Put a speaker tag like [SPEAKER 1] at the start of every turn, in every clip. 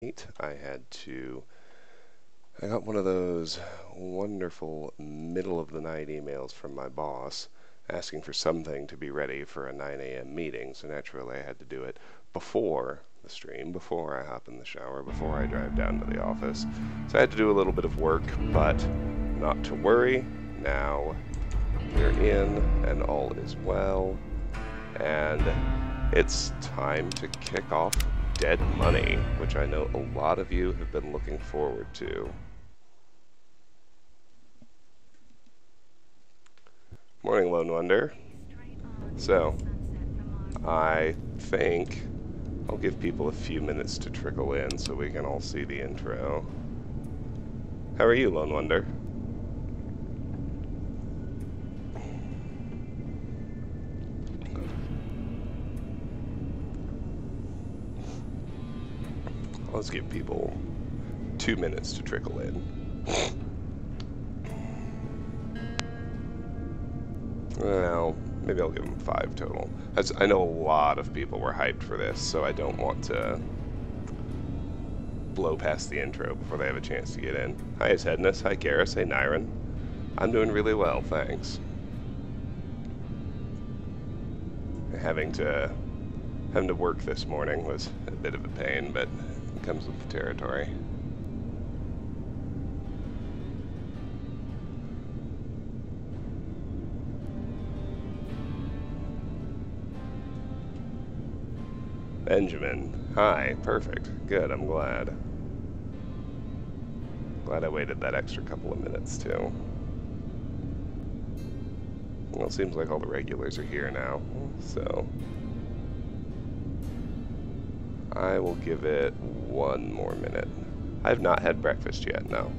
[SPEAKER 1] I got one of those wonderful middle-of-the-night emails from my boss asking for something to be ready for a 9 a.m. meeting, so naturally I had to do it before the stream, before I hop in the shower, before I drive down to the office. So I had to do a little bit of work, but not to worry. Now we're in, and all is well, and it's time to kick off Dead Money, which I know a lot of you have been looking forward to. Morning, Lone Wonder. So, I think I'll give people a few minutes to trickle in so we can all see the intro. How are you, Lone Wonder? Let's give people 2 minutes to trickle in. Well, maybe I'll give them 5 total. I know a lot of people were hyped for this, so I don't want to blow past the intro before they have a chance to get in. Hi, Hedness. Hi, Garrus. Hey, Nyron. I'm doing really well, thanks. Having to work this morning was a bit of a pain, but it comes with the territory. Benjamin. Hi. Perfect. Good. I'm glad. Glad I waited that extra couple of minutes, too. Well, it seems like all the regulars are here now, so I will give it 1 more minute. I have not had breakfast yet, no.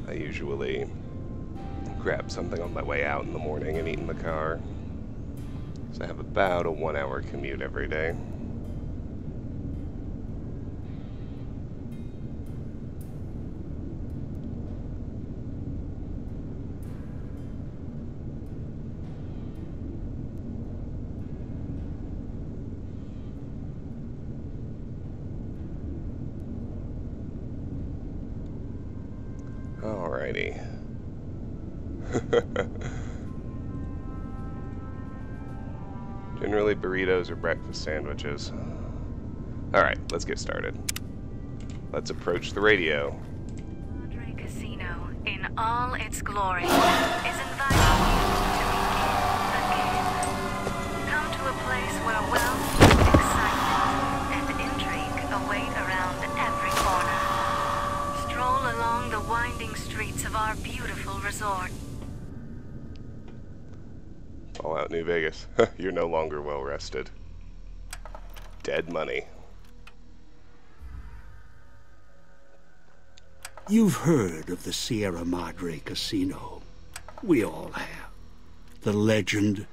[SPEAKER 1] I usually grab something on my way out in the morning and eat in the car. So I have about a 1-hour commute every day. Alrighty. Generally burritos or breakfast sandwiches. Alright, let's get started. Let's approach the radio.
[SPEAKER 2] Madre Casino, in all its glory, is inviting you to begin again. Come to a place where wealth, excitement, and intrigue await around every corner. Stroll along the winding streets of our beautiful resort.
[SPEAKER 1] All out New Vegas. You're no longer well rested. Dead Money.
[SPEAKER 3] You've heard of the Sierra Madre Casino. We all have. The legend,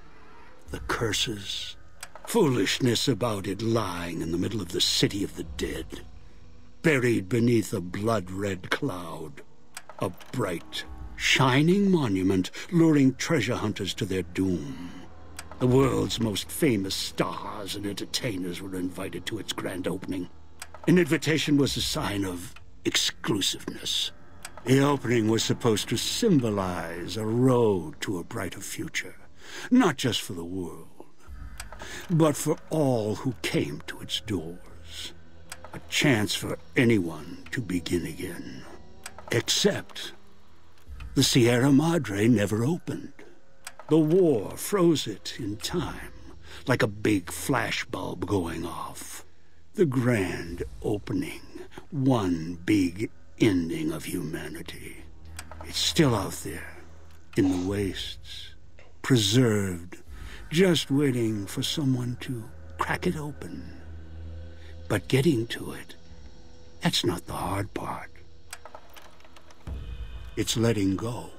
[SPEAKER 3] the curses, foolishness about it lying in the middle of the city of the dead, buried beneath a blood-red cloud. A bright, shining monument luring treasure hunters to their doom. The world's most famous stars and entertainers were invited to its grand opening. An invitation was a sign of exclusiveness. The opening was supposed to symbolize a road to a brighter future, not just for the world, but for all who came to its doors. A chance for anyone to begin again. Except the Sierra Madre never opened. The war froze it in time, like a big flashbulb going off. The grand opening, one big ending of humanity. It's still out there, in the wastes, preserved, just waiting for someone to crack it open. But getting to it, that's not the hard part. It's letting go.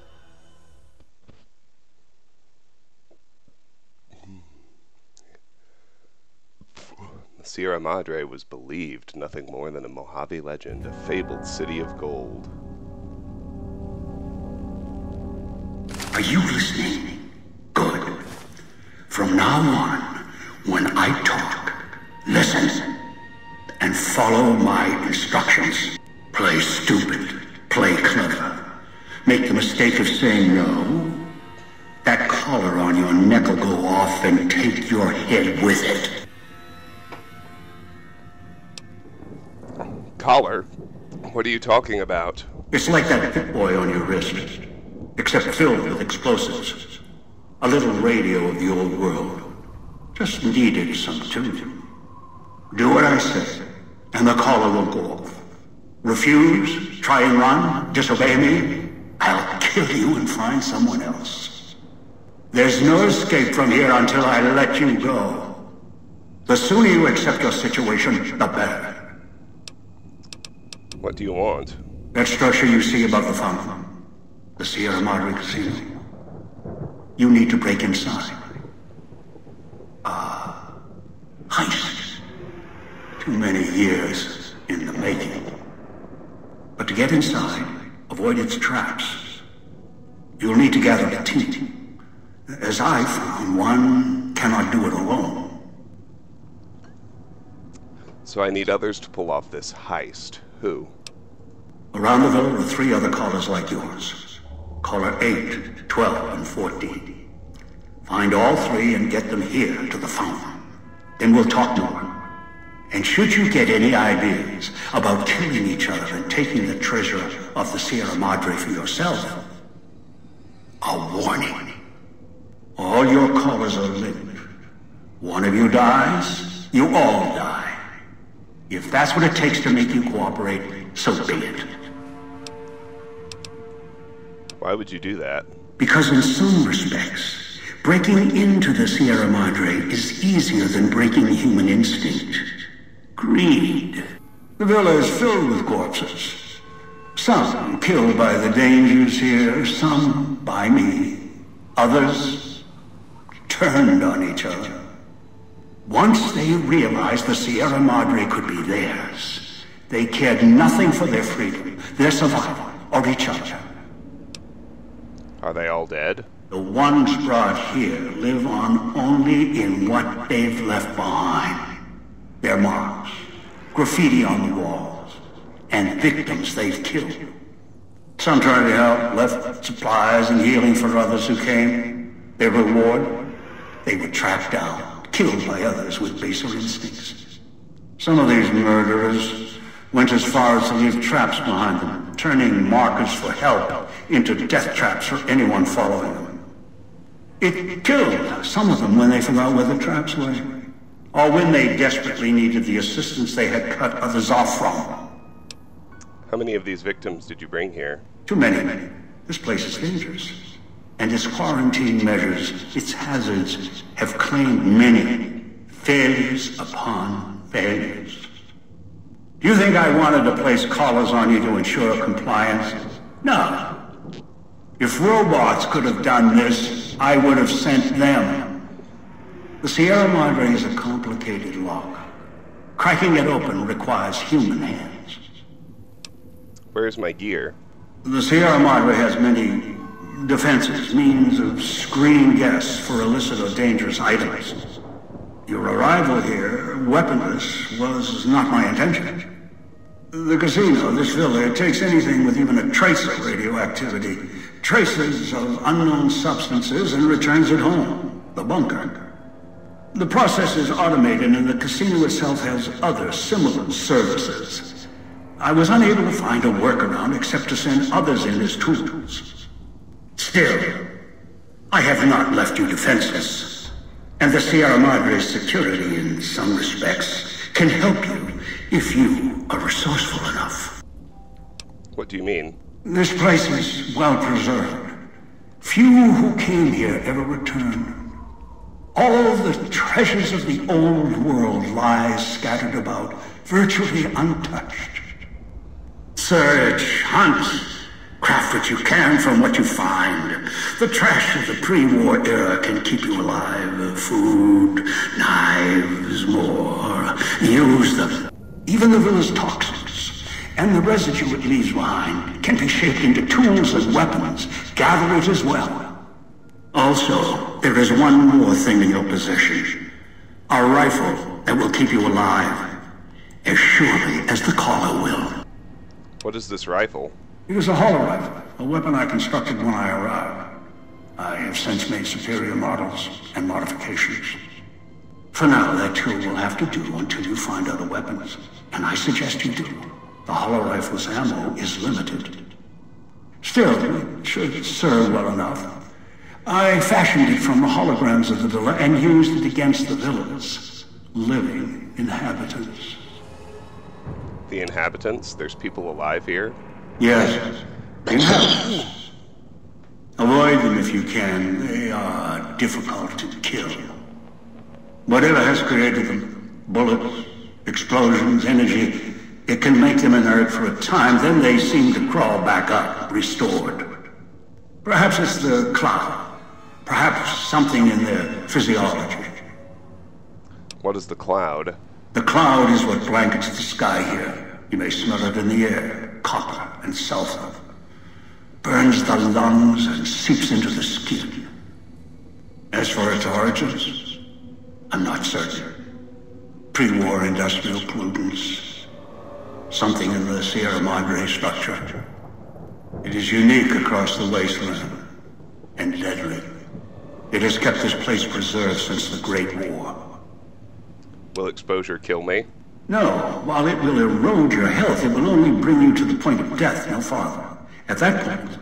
[SPEAKER 1] The Sierra Madre was believed nothing more than a Mojave legend, a fabled city of gold.
[SPEAKER 3] Are you listening? Good. From now on, when I talk, listen. and follow my instructions. Play stupid. Play clever. Make the mistake of saying no. That collar on your neck will go off and take your head with it.
[SPEAKER 1] Collar? What are you talking about?
[SPEAKER 3] It's like that Pit Boy on your wrist, except filled with explosives. A little radio of the old world. Just needed some tuning. Do what I say, and the collar will go off. Refuse, try and run, disobey me, I'll kill you and find someone else. There's no escape from here until I let you go. The sooner you accept your situation, the better.
[SPEAKER 1] What do you want?
[SPEAKER 3] That structure you see above the fountain, the Sierra Madre Casino. You need to break inside. Heist. Too many years in the making. But to get inside, avoid its traps. You'll need to gather a team. As I found, one cannot do it alone.
[SPEAKER 1] So I need others to pull off this heist. Who?
[SPEAKER 3] Around the villa are 3 other callers like yours. Caller 8, 12, and 14. Find all 3 and get them here to the fountain. Then we'll talk more. And should you get any ideas about killing each other and taking the treasure of the Sierra Madre for yourself, a warning. All your callers are linked. One of you dies, you all die. If that's what it takes to make you cooperate, so be it.
[SPEAKER 1] Why would you do that?
[SPEAKER 3] Because in some respects, breaking into the Sierra Madre is easier than breaking human instinct. Greed. The villa is filled with corpses. Some killed by the dangers here, some by me. Others turned on each other. Once they realized the Sierra Madre could be theirs, they cared nothing for their freedom, their survival, or each other.
[SPEAKER 1] Are they all dead?
[SPEAKER 3] The ones brought here live on only in what they've left behind. Their marks, graffiti on the walls, and victims they've killed. Some tried to help, left supplies and healing for others who came. Their reward? They were tracked down, killed by others with baser instincts. Some of these murderers went as far as to leave traps behind them, turning markers for help into death traps for anyone following them. It killed some of them when they forgot where the traps were, or when they desperately needed the assistance they had cut others off from.
[SPEAKER 1] How many of these victims did you bring here?
[SPEAKER 3] Too many. This place is dangerous. And its quarantine measures, its hazards, have claimed many. Failures upon failures. Do you think I wanted to place collars on you to ensure compliance? No. If robots could have done this, I would have sent them. The Sierra Madre is a complicated lock. Cracking it open requires human hands.
[SPEAKER 1] Where's my gear?
[SPEAKER 3] The Sierra Madre has many defenses, means of screening guests for illicit or dangerous items. Your arrival here, weaponless, was not my intention. The casino, this villa, it takes anything with even a trace of radioactivity, traces of unknown substances, and returns it home, the bunker. The process is automated, and the casino itself has other similar services. I was unable to find a workaround except to send others in as tools. Still, I have not left you defenseless, and the Sierra Madre's security, in some respects, can help you if you are resourceful enough.
[SPEAKER 1] What do you mean?
[SPEAKER 3] This place is well preserved. Few who came here ever returned. All the treasures of the old world lie scattered about, virtually untouched. Search, hunt, craft what you can from what you find. The trash of the pre-war era can keep you alive. Food, knives, more. Use them. Even the villa's toxins and the residue it leaves behind can be shaped into tools and weapons. Gather it as well. Also, there is one more thing in your possession. A rifle that will keep you alive. as surely as the caller will.
[SPEAKER 1] What is this rifle?
[SPEAKER 3] It is a hollow rifle, a weapon I constructed when I arrived. I have since made superior models and modifications. For now, that too will have to do until you find other weapons. And I suggest you do. The hollow rifle's ammo is limited. Still, it should serve well enough. I fashioned it from the holograms of the villa and used it against the villa's living inhabitants.
[SPEAKER 1] The inhabitants? There's people alive here?
[SPEAKER 3] Yes, the inhabitants. Avoid them if you can. They are difficult to kill. Whatever has created them, bullets, explosions, energy, it can make them inert for a time, then they seem to crawl back up, restored. Perhaps it's the cloud. Perhaps something in their physiology.
[SPEAKER 1] What is the cloud?
[SPEAKER 3] The cloud is what blankets the sky here. You may smell it in the air, copper and sulfur. Burns the lungs and seeps into the skin. As for its origins, I'm not certain. Pre-war industrial pollutants. Something in the Sierra Madre structure. It is unique across the wasteland, and deadly. It has kept this place preserved since the Great War.
[SPEAKER 1] Will exposure kill me?
[SPEAKER 3] No, while it will erode your health, it will only bring you to the point of death, no farther. At that point,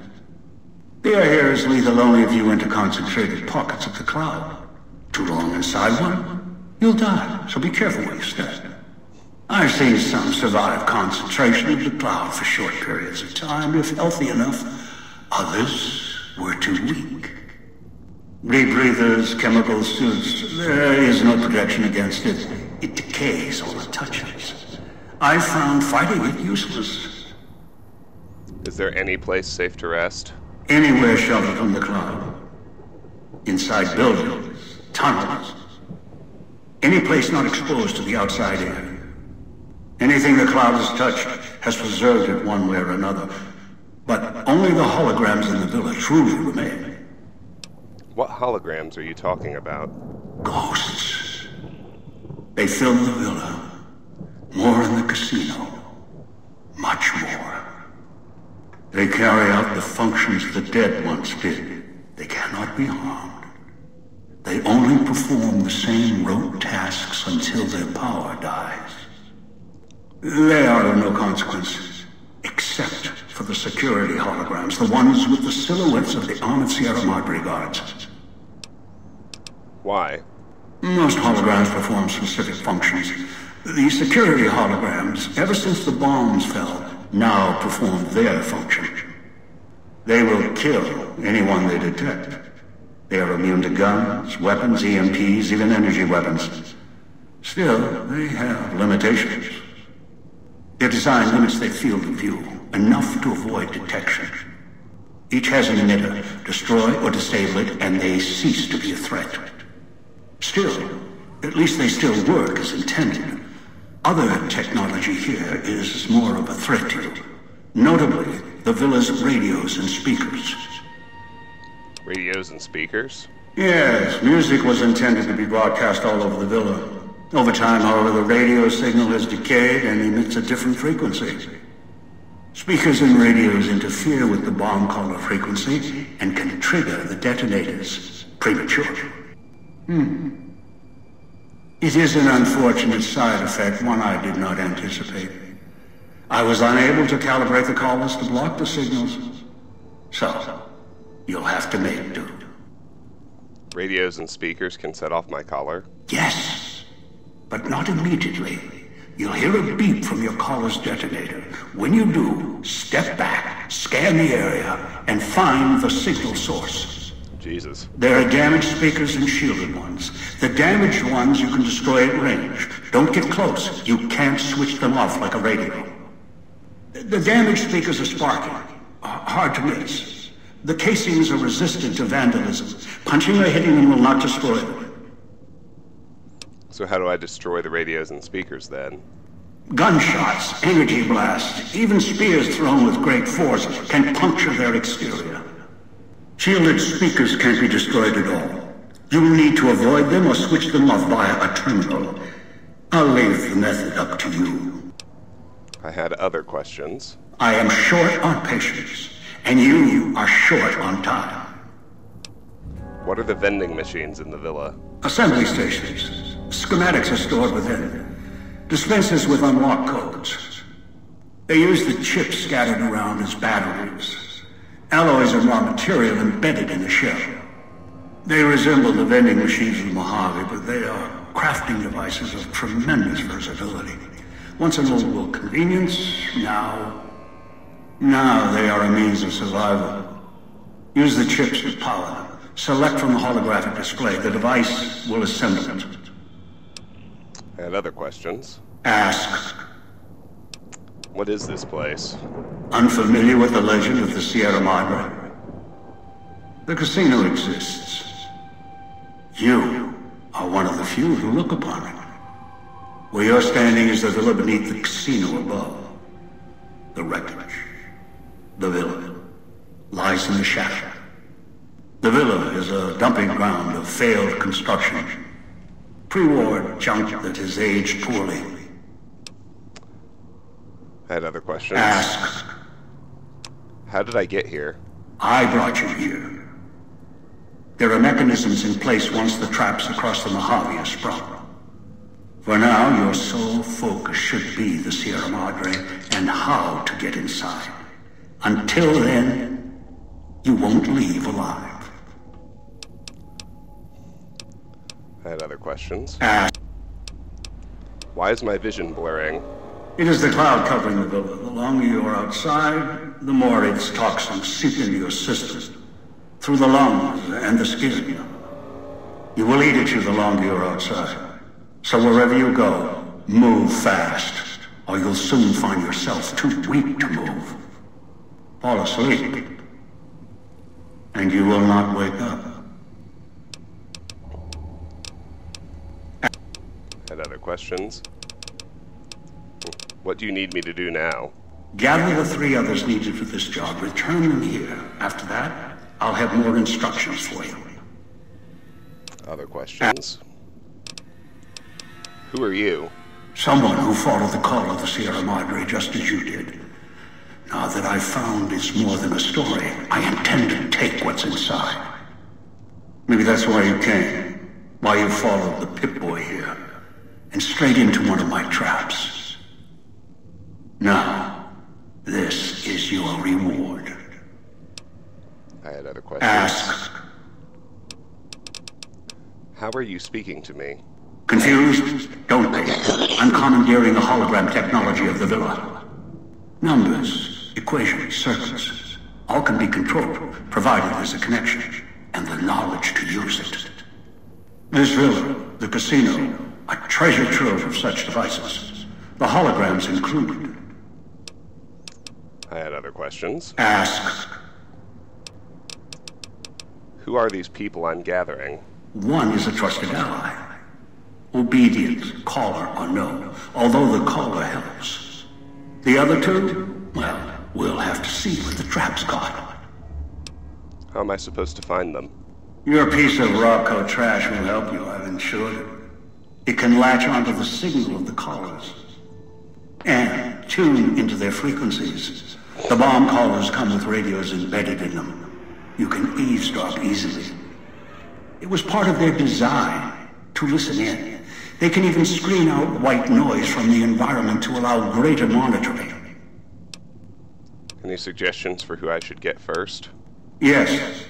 [SPEAKER 3] the air here is lethal only if you enter concentrated pockets of the cloud. Too long inside one, you'll die, so be careful where you step. I've seen some survive concentration of the cloud for short periods of time, if healthy enough. Others were too weak. Rebreathers, chemical suits, there is no protection against it. It decays all it touches. I found fighting it useless.
[SPEAKER 1] Is there any place safe to rest?
[SPEAKER 3] Anywhere sheltered from the cloud. Inside buildings, tunnels. Any place not exposed to the outside air. Anything the cloud has touched has preserved it one way or another. But only the holograms in the villa truly remain.
[SPEAKER 1] What holograms are you talking about?
[SPEAKER 3] Ghosts. They fill the villa. More in the casino. Much more. They carry out the functions the dead once did. They cannot be harmed. They only perform the same rote tasks until their power dies. They are of no consequence, except for the security holograms, the ones with the silhouettes of the armored Sierra Madre guards.
[SPEAKER 1] Why?
[SPEAKER 3] Most holograms perform specific functions. The security holograms, ever since the bombs fell, now perform their function. They will kill anyone they detect. They are immune to guns, weapons, EMPs, even energy weapons. Still, they have limitations. Their design limits their field of view, enough to avoid detection. Each has an emitter. Destroy or disable it, and they cease to be a threat. Still, at least they still work as intended. Other technology here is more of a threat to you. Notably, the villa's radios and speakers.
[SPEAKER 1] Radios and speakers?
[SPEAKER 3] Yes, music was intended to be broadcast all over the villa. Over time, however, the radio signal has decayed and emits a different frequency. Speakers and radios interfere with the bomb caller frequency and can trigger the detonators prematurely. It is an unfortunate side effect, one I did not anticipate. I was unable to calibrate the callers to block the signals. So, you'll have to make do.
[SPEAKER 1] Radios and speakers can set off my collar?
[SPEAKER 3] Yes, but not immediately. You'll hear a beep from your collar's detonator. When you do, step back, scan the area, and find the signal source.
[SPEAKER 1] Jesus.
[SPEAKER 3] There are damaged speakers and shielded ones. The damaged ones you can destroy at range. Don't get close. You can't switch them off like a radio. The damaged speakers are sparking. Hard to miss. The casings are resistant to vandalism. Punching or hitting them will not destroy them.
[SPEAKER 1] So how do I destroy the radios and speakers then?
[SPEAKER 3] Gunshots, energy blasts, even spears thrown with great force can puncture their exterior. Shielded speakers can't be destroyed at all. You will need to avoid them or switch them off via a terminal. I'll leave the method up to you.
[SPEAKER 1] I had other questions.
[SPEAKER 3] I am short on patience, and you are short on time.
[SPEAKER 1] What are the vending machines in the villa?
[SPEAKER 3] Assembly stations. Schematics are stored within. Dispensers with unlocked codes. They use the chips scattered around as batteries. Alloys and raw material embedded in the shell. They resemble the vending machines of Mojave, but they are crafting devices of tremendous versatility. Once an old world convenience, now they are a means of survival. Use the chips to power them. Select from the holographic display. The device will assemble it.
[SPEAKER 1] I had other questions.
[SPEAKER 3] Ask.
[SPEAKER 1] What is this place?
[SPEAKER 3] Unfamiliar with the legend of the Sierra Madre? The casino exists. You are one of the few who look upon it. Where you're standing is the villa beneath the casino above. The wreckage. The villa lies in the shadow. The villa is a dumping ground of failed construction. Pre-war junk that has aged poorly.
[SPEAKER 1] I had other questions.
[SPEAKER 3] Ask.
[SPEAKER 1] How did I get here?
[SPEAKER 3] I brought you here. There are mechanisms in place once the traps across the Mojave are sprung. For now, your sole focus should be the Sierra Madre and how to get inside. Until then, you won't leave alive.
[SPEAKER 1] I had other questions.
[SPEAKER 3] Ask.
[SPEAKER 1] Why is my vision blurring?
[SPEAKER 3] It is the cloud covering the villa. The longer you are outside, the more its toxins seep into your system. Through the lungs and the skin. You will eat at you the longer you're outside. So wherever you go, move fast, or you'll soon find yourself too weak to move. Fall asleep, and you will not wake up.
[SPEAKER 1] Had other questions. What do you need me to do now?
[SPEAKER 3] Gather the 3 others needed for this job. Return them here. After that, I'll have more instructions for you.
[SPEAKER 1] Other questions. Who are you?
[SPEAKER 3] Someone who followed the call of the Sierra Madre just as you did. Now that I've found it's more than a story, I intend to take what's inside. Maybe that's why you came. Why you followed the Pip-Boy here. And straight into one of my traps. Now, this is your reward.
[SPEAKER 1] I had other questions.
[SPEAKER 3] Ask.
[SPEAKER 1] How are you speaking to me?
[SPEAKER 3] Confused? Don't be. I'm commandeering the hologram technology of the villa. Numbers, equations, circuits, all can be controlled, provided there's a connection, and the knowledge to use it. This villa, the casino, a treasure trove of such devices. The holograms included.
[SPEAKER 1] I had other questions.
[SPEAKER 3] Ask.
[SPEAKER 1] Who are these people I'm gathering?
[SPEAKER 3] One is a trusted ally. Obedient, caller or no, although the caller helps. The other 2, well, we'll have to see what the trap's got.
[SPEAKER 1] How am I supposed to find them?
[SPEAKER 3] Your piece of Rocco trash will help you, I've ensured it. It can latch onto the signal of the callers and tune into their frequencies. The bomb callers come with radios embedded in them. You can eavesdrop easily. It was part of their design to listen in. They can even screen out white noise from the environment to allow greater monitoring.
[SPEAKER 1] Any suggestions for who I should get first?
[SPEAKER 3] Yes.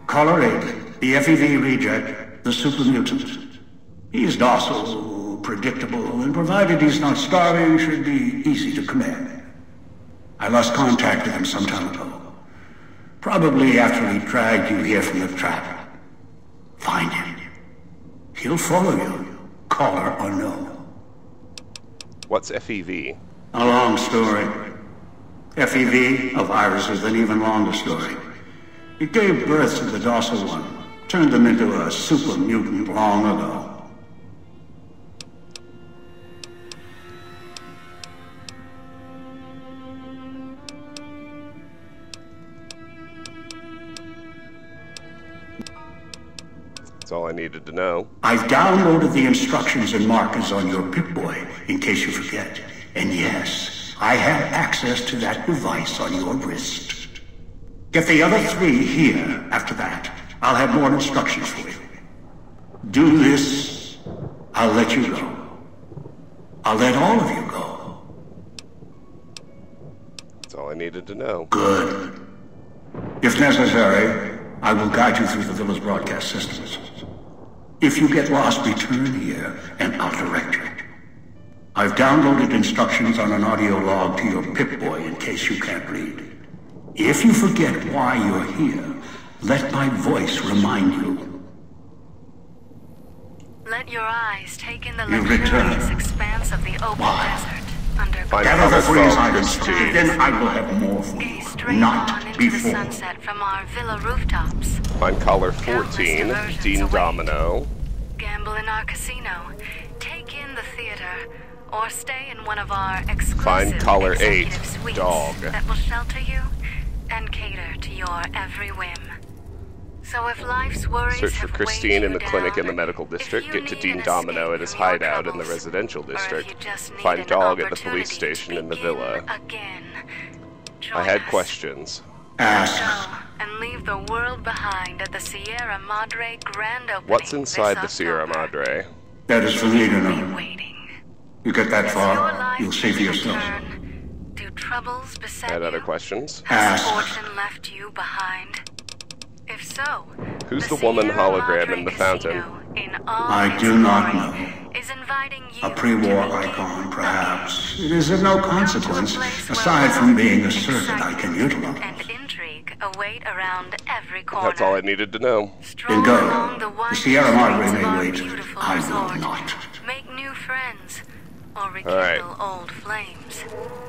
[SPEAKER 3] Caller 8, the FEV reject, the super mutant. He's docile, predictable, and provided he's not starving, should be easy to command. I lost contact with him some time ago. Probably after he dragged you here from the trap. Find him. He'll follow you, caller or no.
[SPEAKER 1] What's FEV?
[SPEAKER 3] A long story. FEV, a virus, is an even longer story. It gave birth to the docile one, turned them into a super mutant long ago.
[SPEAKER 1] That's all I needed to know.
[SPEAKER 3] I've downloaded the instructions and markers on your Pip-Boy, in case you forget. And yes, I have access to that device on your wrist. Get the other 3 here. After that, I'll have more instructions for you. Do this, I'll let you go. I'll let all of you go.
[SPEAKER 1] That's all I needed to know.
[SPEAKER 3] Good. If necessary, I will guide you through the villa's broadcast systems. If you get lost, return here, and I'll direct you. I've downloaded instructions on an audio log to your Pip-Boy in case you can't read. If you forget why you're here, let my voice remind you.
[SPEAKER 2] Let your eyes take in the
[SPEAKER 3] You
[SPEAKER 2] luxurious
[SPEAKER 3] return.
[SPEAKER 2] expanse of the open desert. Under
[SPEAKER 1] Find
[SPEAKER 3] Gather the
[SPEAKER 1] Color
[SPEAKER 3] 3
[SPEAKER 1] 12,
[SPEAKER 3] items,
[SPEAKER 1] Christine.
[SPEAKER 3] then I will have more for you.
[SPEAKER 2] gaze straight on
[SPEAKER 3] Not
[SPEAKER 2] into the
[SPEAKER 3] before.
[SPEAKER 2] sunset from our villa rooftops.
[SPEAKER 1] Find caller 14, Dean Domino.
[SPEAKER 2] Gamble in our casino. Take in the theater. Or stay in one of our exclusive
[SPEAKER 1] Find caller 8,
[SPEAKER 2] executive suites
[SPEAKER 1] Dog.
[SPEAKER 2] that will shelter you and cater to your every whim. So if life's worries
[SPEAKER 1] Search for
[SPEAKER 2] have
[SPEAKER 1] Christine
[SPEAKER 2] weighed
[SPEAKER 1] in the
[SPEAKER 2] you
[SPEAKER 1] clinic
[SPEAKER 2] down,
[SPEAKER 1] in the medical
[SPEAKER 2] if
[SPEAKER 1] district.
[SPEAKER 2] you
[SPEAKER 1] Get to
[SPEAKER 2] need
[SPEAKER 1] Dean
[SPEAKER 2] an
[SPEAKER 1] Domino
[SPEAKER 2] escape
[SPEAKER 1] at his
[SPEAKER 2] from your
[SPEAKER 1] hideout in the
[SPEAKER 2] troubles,
[SPEAKER 1] residential
[SPEAKER 2] or if
[SPEAKER 1] district.
[SPEAKER 2] you just need
[SPEAKER 1] Find
[SPEAKER 2] an
[SPEAKER 1] Dog at the
[SPEAKER 2] opportunity
[SPEAKER 1] police station
[SPEAKER 2] to
[SPEAKER 1] in the
[SPEAKER 2] begin
[SPEAKER 1] villa.
[SPEAKER 2] Again.
[SPEAKER 1] I
[SPEAKER 2] Join
[SPEAKER 1] had
[SPEAKER 2] us.
[SPEAKER 1] questions.
[SPEAKER 3] Ask.
[SPEAKER 2] Go and leave the world behind at the Sierra Madre grand opening.
[SPEAKER 1] What's inside
[SPEAKER 2] this
[SPEAKER 1] the Sierra
[SPEAKER 2] October.
[SPEAKER 1] Madre?
[SPEAKER 3] That is for me to
[SPEAKER 2] Be
[SPEAKER 3] know.
[SPEAKER 2] waiting.
[SPEAKER 3] You get that
[SPEAKER 2] As your
[SPEAKER 3] far,
[SPEAKER 2] life
[SPEAKER 3] you'll see for
[SPEAKER 2] takes a
[SPEAKER 3] yourself.
[SPEAKER 2] turn, do troubles beset
[SPEAKER 1] Had
[SPEAKER 2] you?
[SPEAKER 1] other questions?
[SPEAKER 2] Has
[SPEAKER 3] Ask.
[SPEAKER 2] fortune left you behind? If so,
[SPEAKER 1] Who's the woman
[SPEAKER 2] Sierra
[SPEAKER 1] hologram
[SPEAKER 2] Madre
[SPEAKER 1] in the fountain?
[SPEAKER 2] Casino, in all
[SPEAKER 3] I
[SPEAKER 2] its
[SPEAKER 3] do not
[SPEAKER 2] glory,
[SPEAKER 3] know.
[SPEAKER 2] is inviting you
[SPEAKER 3] A pre-war
[SPEAKER 2] to begin
[SPEAKER 3] icon,
[SPEAKER 2] again.
[SPEAKER 3] perhaps. It is of no
[SPEAKER 2] Come to a
[SPEAKER 3] consequence,
[SPEAKER 2] place where
[SPEAKER 3] aside from being a
[SPEAKER 2] wealth,
[SPEAKER 3] circuit I can
[SPEAKER 2] excitement,
[SPEAKER 3] utilize.
[SPEAKER 2] and intrigue await around every corner.
[SPEAKER 1] That's all I needed to know.
[SPEAKER 2] Stroll
[SPEAKER 3] Then go.
[SPEAKER 2] along the
[SPEAKER 3] The
[SPEAKER 2] winding
[SPEAKER 3] Sierra Madre
[SPEAKER 2] streets of
[SPEAKER 3] may
[SPEAKER 2] our
[SPEAKER 3] wait.
[SPEAKER 2] beautiful
[SPEAKER 3] I will
[SPEAKER 2] resort.
[SPEAKER 3] not.
[SPEAKER 2] Make new friends, or rekindle
[SPEAKER 1] right.
[SPEAKER 2] old flames.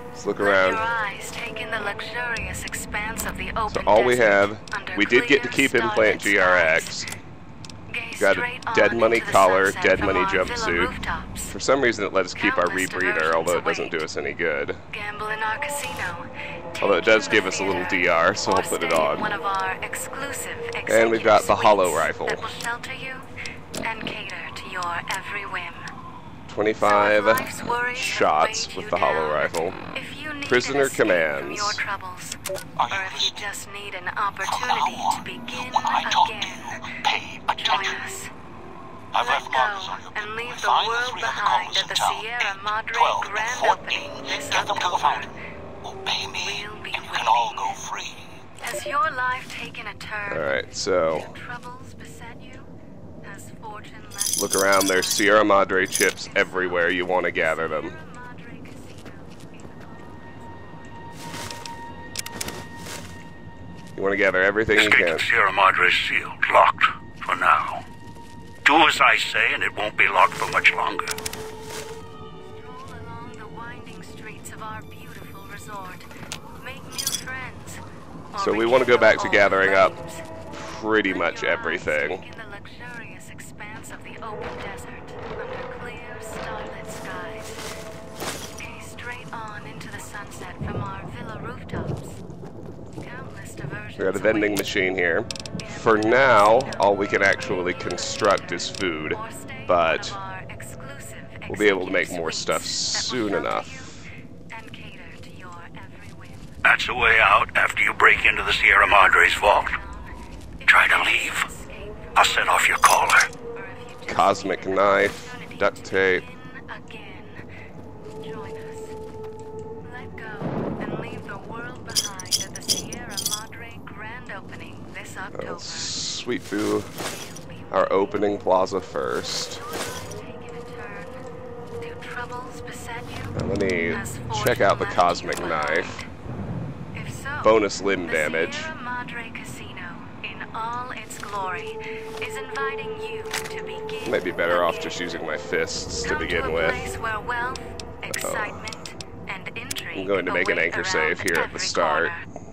[SPEAKER 1] Let's look
[SPEAKER 2] Let your
[SPEAKER 1] around.
[SPEAKER 2] eyes take in the luxurious expanse of the open
[SPEAKER 1] So all we
[SPEAKER 2] desert
[SPEAKER 1] have,
[SPEAKER 2] under
[SPEAKER 1] we did get to
[SPEAKER 2] clear,
[SPEAKER 1] keep implant
[SPEAKER 2] starlit
[SPEAKER 1] GRX.
[SPEAKER 2] skies. Gaze
[SPEAKER 1] Got a
[SPEAKER 2] straight
[SPEAKER 1] dead
[SPEAKER 2] on
[SPEAKER 1] money
[SPEAKER 2] into the
[SPEAKER 1] collar,
[SPEAKER 2] sunset
[SPEAKER 1] dead
[SPEAKER 2] from
[SPEAKER 1] money
[SPEAKER 2] our villa
[SPEAKER 1] jumpsuit.
[SPEAKER 2] rooftops.
[SPEAKER 1] For some reason it let us keep our
[SPEAKER 2] Countless
[SPEAKER 1] rebreather,
[SPEAKER 2] diversions
[SPEAKER 1] although it doesn't
[SPEAKER 2] await.
[SPEAKER 1] do us any good.
[SPEAKER 2] Gamble in our casino.
[SPEAKER 1] Although it
[SPEAKER 2] Take
[SPEAKER 1] does
[SPEAKER 2] in
[SPEAKER 1] give
[SPEAKER 2] the
[SPEAKER 1] us a little
[SPEAKER 2] theater,
[SPEAKER 1] DR, so
[SPEAKER 2] or
[SPEAKER 1] I'll put it
[SPEAKER 2] stay
[SPEAKER 1] on.
[SPEAKER 2] in one of our exclusive
[SPEAKER 1] And we've got the
[SPEAKER 2] executive
[SPEAKER 1] hollow
[SPEAKER 2] suites
[SPEAKER 1] rifle.
[SPEAKER 2] that will shelter you and cater to your every whim.
[SPEAKER 1] 25
[SPEAKER 2] So if life's worries have
[SPEAKER 1] shots
[SPEAKER 2] weighed
[SPEAKER 1] with
[SPEAKER 2] you
[SPEAKER 1] the hollow
[SPEAKER 2] down,
[SPEAKER 1] rifle.
[SPEAKER 2] if you need
[SPEAKER 1] Prisoner
[SPEAKER 2] an escape from
[SPEAKER 1] commands.
[SPEAKER 2] your troubles,
[SPEAKER 4] Are you
[SPEAKER 2] or if you
[SPEAKER 4] listening?
[SPEAKER 2] just need an
[SPEAKER 4] From now
[SPEAKER 2] opportunity to
[SPEAKER 4] on,
[SPEAKER 2] begin
[SPEAKER 4] when I talk to
[SPEAKER 2] again,
[SPEAKER 4] you, pay
[SPEAKER 2] join
[SPEAKER 4] attention.
[SPEAKER 2] us.
[SPEAKER 4] I've
[SPEAKER 2] Let
[SPEAKER 4] left markers
[SPEAKER 2] go
[SPEAKER 4] on your
[SPEAKER 2] and
[SPEAKER 4] Pip-Boy.
[SPEAKER 2] leave the
[SPEAKER 4] Find
[SPEAKER 2] world
[SPEAKER 4] three other
[SPEAKER 2] behind
[SPEAKER 4] callers
[SPEAKER 2] at
[SPEAKER 4] in
[SPEAKER 2] the
[SPEAKER 4] town.
[SPEAKER 2] Sierra
[SPEAKER 4] 8,
[SPEAKER 2] Madre
[SPEAKER 4] 12, and
[SPEAKER 2] grand
[SPEAKER 4] 14.
[SPEAKER 2] opening this
[SPEAKER 4] Get them to the
[SPEAKER 2] October.
[SPEAKER 4] fountain. Obey me,
[SPEAKER 2] We'll be
[SPEAKER 4] and you can all
[SPEAKER 2] waiting.
[SPEAKER 4] go free.
[SPEAKER 2] Has your life taken a turn?
[SPEAKER 1] Alright, so
[SPEAKER 2] Do troubles beset you? Has fortune left
[SPEAKER 1] look
[SPEAKER 2] you
[SPEAKER 1] around. There's
[SPEAKER 2] behind?
[SPEAKER 1] Sierra Madre chips everywhere you want to gather them.
[SPEAKER 2] Sierra Madre Casino in
[SPEAKER 1] You want to gather everything you
[SPEAKER 5] Escape
[SPEAKER 1] can.
[SPEAKER 5] to Sierra Madre is sealed, locked, for now. Do as I say, and it won't be locked for much longer.
[SPEAKER 2] Stroll along the winding streets of our beautiful resort. Make new friends. or
[SPEAKER 1] So we want to go back to
[SPEAKER 2] rekindle
[SPEAKER 1] gathering
[SPEAKER 2] old
[SPEAKER 1] up
[SPEAKER 2] flames.
[SPEAKER 1] pretty
[SPEAKER 2] Let
[SPEAKER 1] much
[SPEAKER 2] your eyes
[SPEAKER 1] everything.
[SPEAKER 2] take in the luxurious expanse of the open desert under clear, starlit skies. Gaze straight on into the sunset from our villa rooftops. Countless diversions
[SPEAKER 1] We got a vending
[SPEAKER 2] await.
[SPEAKER 1] machine here. For now, all we can actually construct is food,
[SPEAKER 2] Or stay in
[SPEAKER 1] but
[SPEAKER 2] one of our exclusive
[SPEAKER 1] we'll be able to make
[SPEAKER 2] executive
[SPEAKER 1] more stuff
[SPEAKER 2] suites that will
[SPEAKER 1] soon
[SPEAKER 2] shelter
[SPEAKER 1] enough.
[SPEAKER 2] you and cater to your every whim.
[SPEAKER 5] That's the way out after you break into the Sierra Madre's vault. Try to leave. I'll set off your caller.
[SPEAKER 1] Cosmic knife, duct tape.
[SPEAKER 2] Join us. Let go and leave the world behind at the Sierra Madre grand opening this October.
[SPEAKER 1] Let's sweep through our opening plaza first.
[SPEAKER 2] Taking a turn. Do troubles beset you?
[SPEAKER 1] Now let me
[SPEAKER 2] Has
[SPEAKER 1] check out the
[SPEAKER 2] fortune
[SPEAKER 1] cosmic
[SPEAKER 2] left you
[SPEAKER 1] knife.
[SPEAKER 2] behind? If so,
[SPEAKER 1] Bonus limb
[SPEAKER 2] the
[SPEAKER 1] damage.
[SPEAKER 2] Sierra Madre Casino, in all its glory, is inviting you to begin.
[SPEAKER 1] Might be better off
[SPEAKER 2] again.
[SPEAKER 1] just using my fists to
[SPEAKER 2] Come
[SPEAKER 1] begin
[SPEAKER 2] to a
[SPEAKER 1] with.
[SPEAKER 2] place where wealth, excitement, and intrigue
[SPEAKER 1] I'm going to make an
[SPEAKER 2] await
[SPEAKER 1] anchor
[SPEAKER 2] around
[SPEAKER 1] save here at the
[SPEAKER 2] every
[SPEAKER 1] start.
[SPEAKER 2] corner.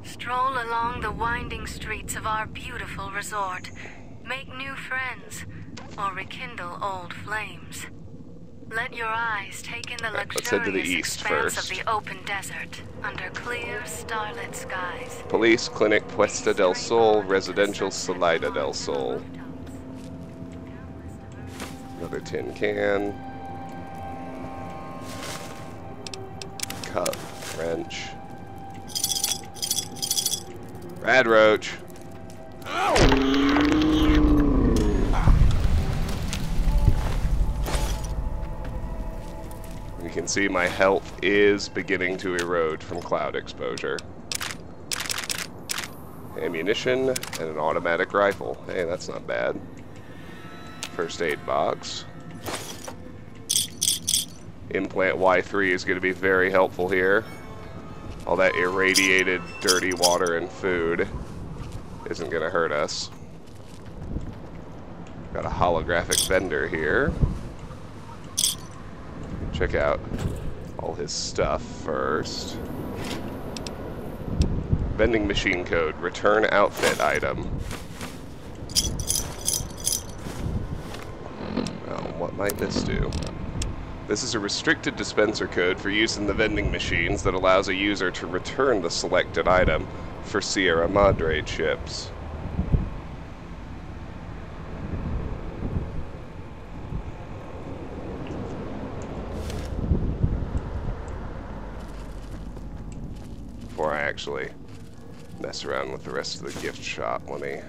[SPEAKER 2] Stroll along the winding streets of our beautiful resort. Make new friends, or rekindle old flames. Let your eyes take in the
[SPEAKER 1] Alright, let's head to the
[SPEAKER 2] luxurious
[SPEAKER 1] east
[SPEAKER 2] expanse
[SPEAKER 1] first.
[SPEAKER 2] of the open desert under clear, starlit skies.
[SPEAKER 1] Police Clinic Puesta del Sol, Residential Salida del Sol. Another tin can. Cup, wrench. Rad roach. You can see my health is beginning to erode from cloud exposure. Ammunition and an automatic rifle. Hey, that's not bad. First aid box. Implant Y3 is going to be very helpful here. All that irradiated, dirty water and food isn't going to hurt us. Got a holographic vendor here. Check out all his stuff first. Vending machine code, return outfit item. Oh, what might this do? This is a restricted dispenser code for use in the vending machines that allows a user to return the selected item for Sierra Madre chips. Before I actually mess around with the rest of the gift shop, let me...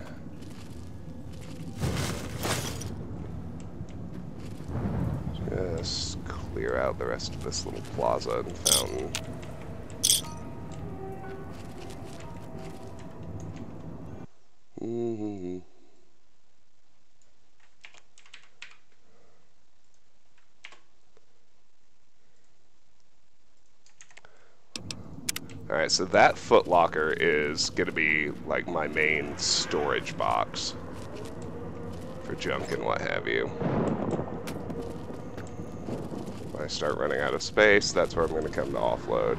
[SPEAKER 1] just clear out the rest of this little plaza and fountain. Alright, so that Foot Locker is going to be like my main storage box for junk and what have you. When I start running out of space, that's where I'm going to come to offload.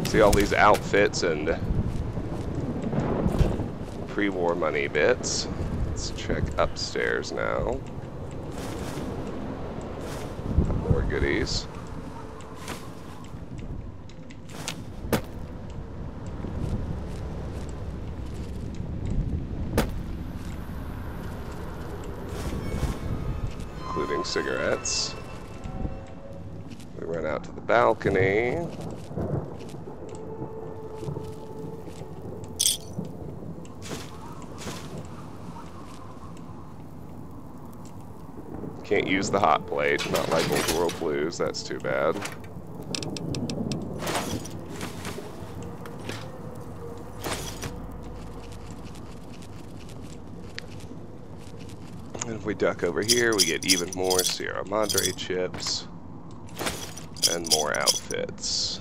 [SPEAKER 1] See all these outfits and pre-war money bits. Let's check upstairs now. More goodies. Including cigarettes. We run out to the balcony. Can't use the hot plate, not like Old World Blues, that's too bad. And if we duck over here, we get even more Sierra Madre chips and more outfits.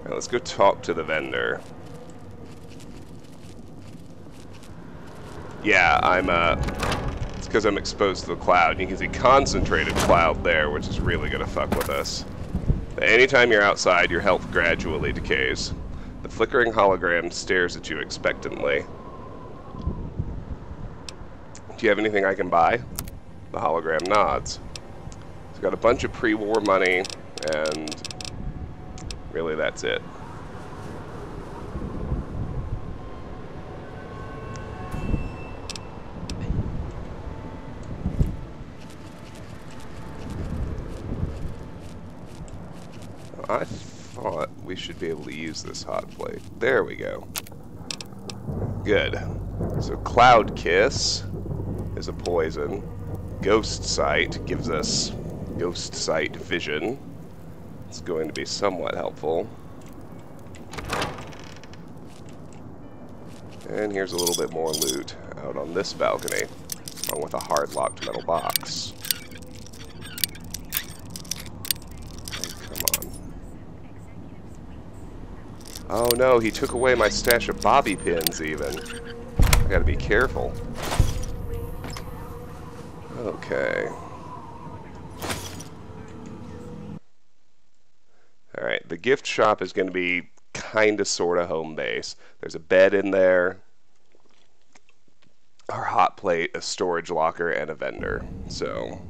[SPEAKER 1] Now let's go talk to the vendor. Yeah, it's because I'm exposed to the cloud. You can see concentrated cloud there, which is really going to fuck with us. Anytime you're outside, your health gradually decays. The flickering hologram stares at you expectantly. Do you have anything I can buy? The hologram nods. It's got a bunch of pre-war money, and really that's it. I thought we should be able to use this hot plate. There we go. Good. So Cloud Kiss is a poison. Ghost Sight gives us Ghost Sight vision. It's going to be somewhat helpful. And here's a little bit more loot out on this balcony, along with a hard-locked metal box. Oh no, he took away my stash of bobby pins even. I gotta be careful. Okay. Alright, the gift shop is gonna be kinda sorta home base. There's a bed in there, our hot plate, a storage locker, and a vendor. So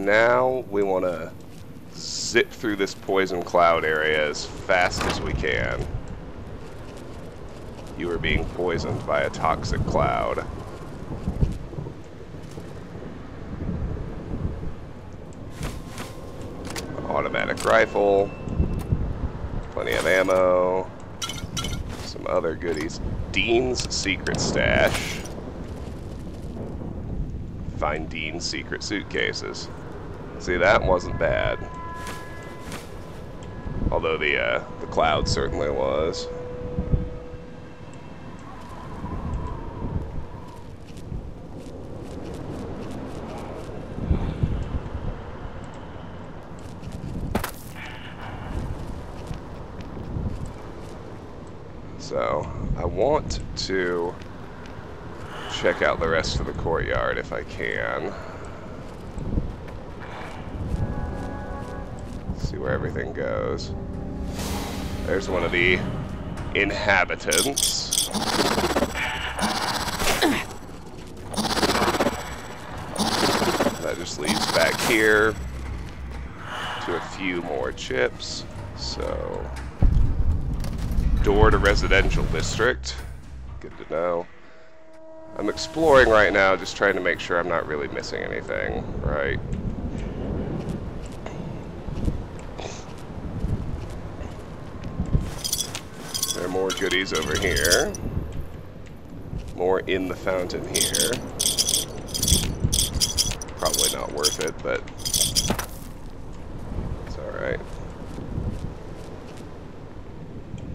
[SPEAKER 1] now we want to zip through this poison cloud area as fast as we can. You are being poisoned by a toxic cloud. Automatic rifle. Plenty of ammo. Some other goodies. Dean's secret stash. Find Dean's secret suitcases. See, that wasn't bad. Although the cloud certainly was. So, I want to check out the rest of the courtyard if I can. See where everything goes. There's one of the inhabitants. That just leads back here to a few more chips. So, door to residential district. Good to know. I'm exploring right now, just trying to make sure I'm not really missing anything, right? There are more goodies over here. More in the fountain here. Probably not worth it, but it's alright.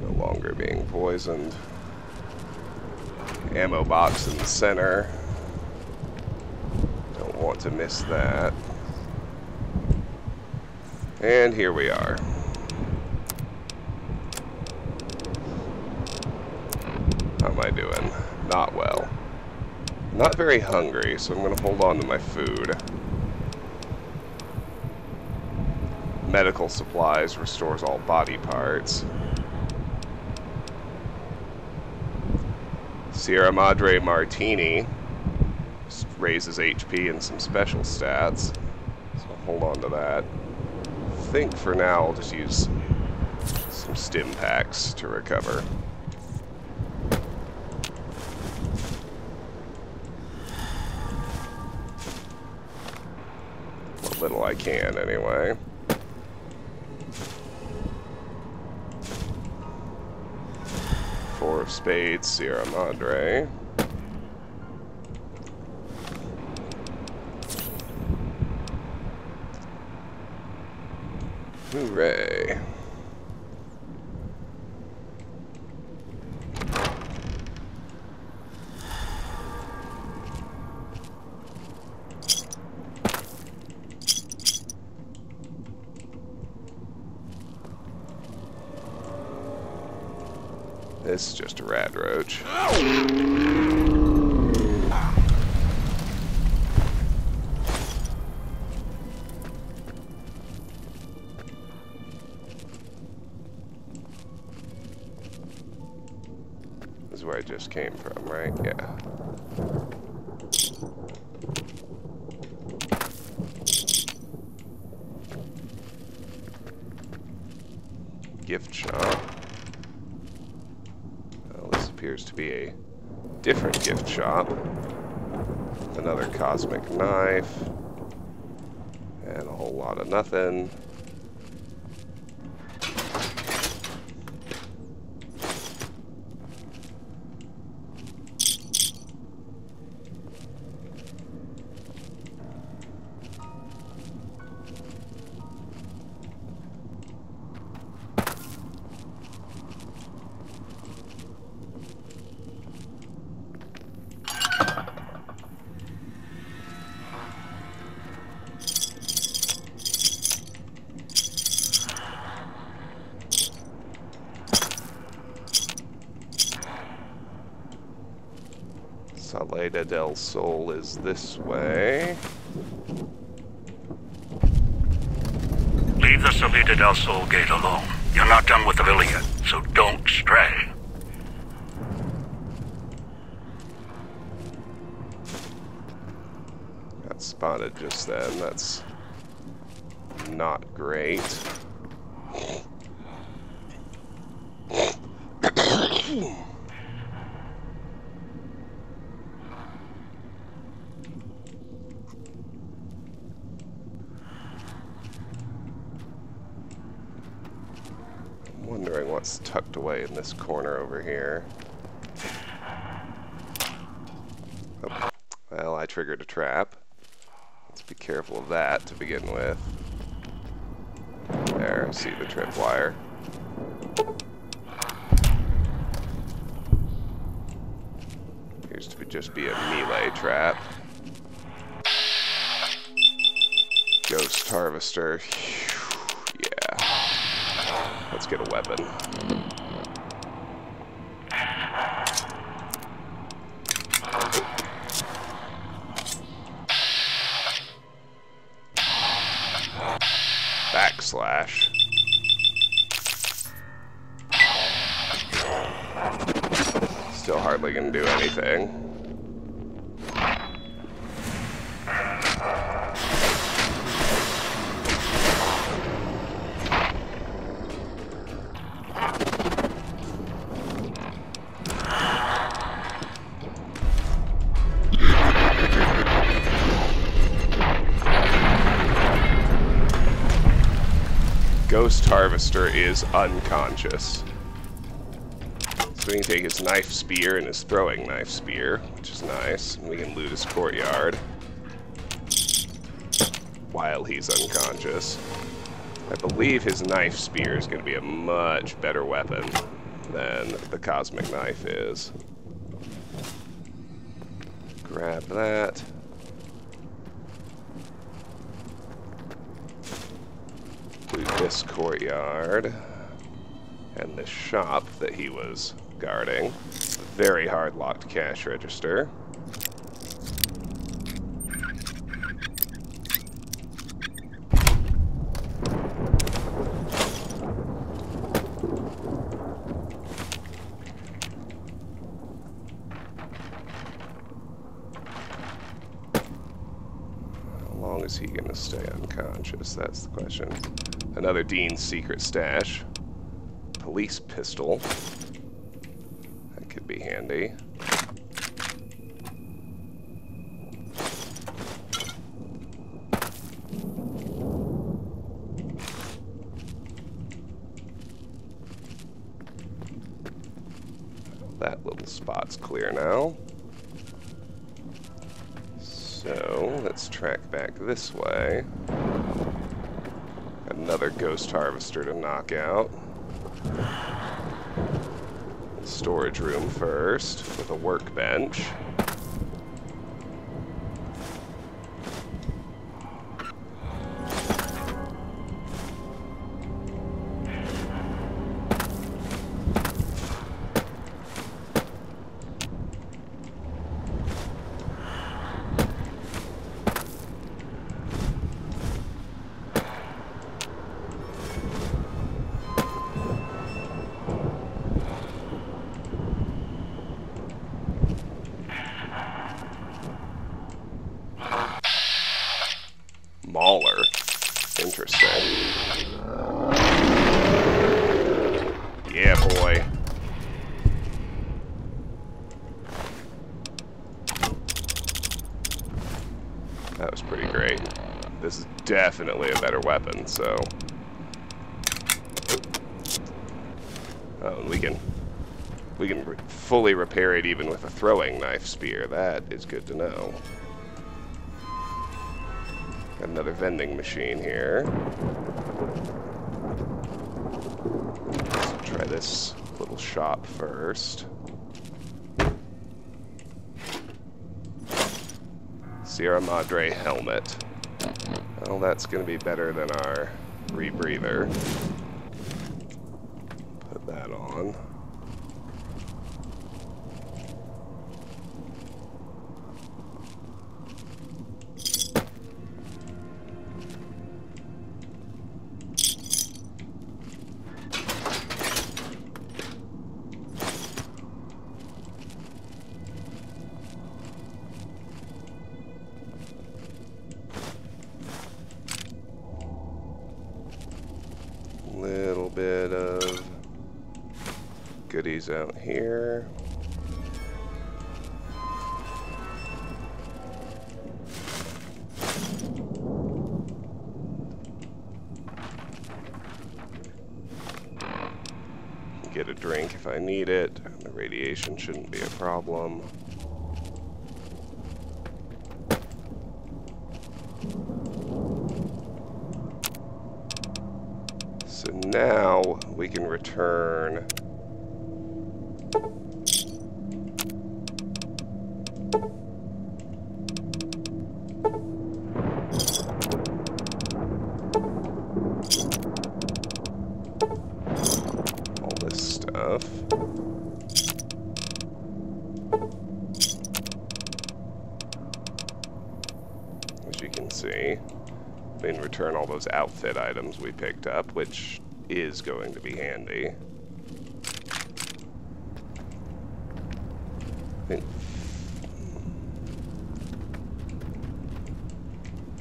[SPEAKER 1] No longer being poisoned. Ammo box in the center. Don't want to miss that. And here we are. How am I doing? Not well. Not very hungry, so I'm going to hold on to my food. Medical supplies restores all body parts. Sierra Madre Martini raises HP and some special stats, so I'll hold on to that. I think for now I'll just use some stim packs to recover. What little I can, anyway. Four of spades, Sierra Madre. Hooray. This is just a rad roach. This is where I just came from, right? Yeah. Gift shop. Appears to be a different gift shop. Another cosmic knife. And a whole lot of nothing. Salida del Sol is this way.
[SPEAKER 5] Leave the Salida del Sol gate alone. You're not done with the villa yet, so don't stray.
[SPEAKER 1] Got spotted just then. That's not great. I'm wondering what's tucked away in this corner over here. Oh, well, I triggered a trap. Let's be careful of that to begin with. There, see the tripwire. Appears to just be a melee trap. Ghost harvester. Yeah. Let's get a weapon. Backslash. Still hardly gonna do anything. Ghost Harvester is unconscious. So we can take his knife spear and his throwing knife spear, which is nice. And we can loot his courtyard while he's unconscious. I believe his knife spear is going to be a much better weapon than the cosmic knife is. Grab that. Loot this courtyard and this shop that he was guarding. Very hard locked cash register. How long is he going to stay unconscious? That's the question. Another Dean's secret stash. Police pistol. That could be handy. That little spot's clear now. So, let's track back this way. Another ghost harvester to knock out. Storage room first, with a workbench. Mauler. Interesting. Yeah, boy. That was pretty great. This is definitely a better weapon, so... Oh, and we can fully repair it even with a throwing knife spear. That is good to know. Got another vending machine here. Let's try this little shop first. Sierra Madre helmet. Well, that's going to be better than our rebreather. Put that on. goodies out here. Get a drink if I need it. The radiation shouldn't be a problem. So now we can return all this stuff. As you can see, we can return all those outfit items we picked up, which is going to be handy. I think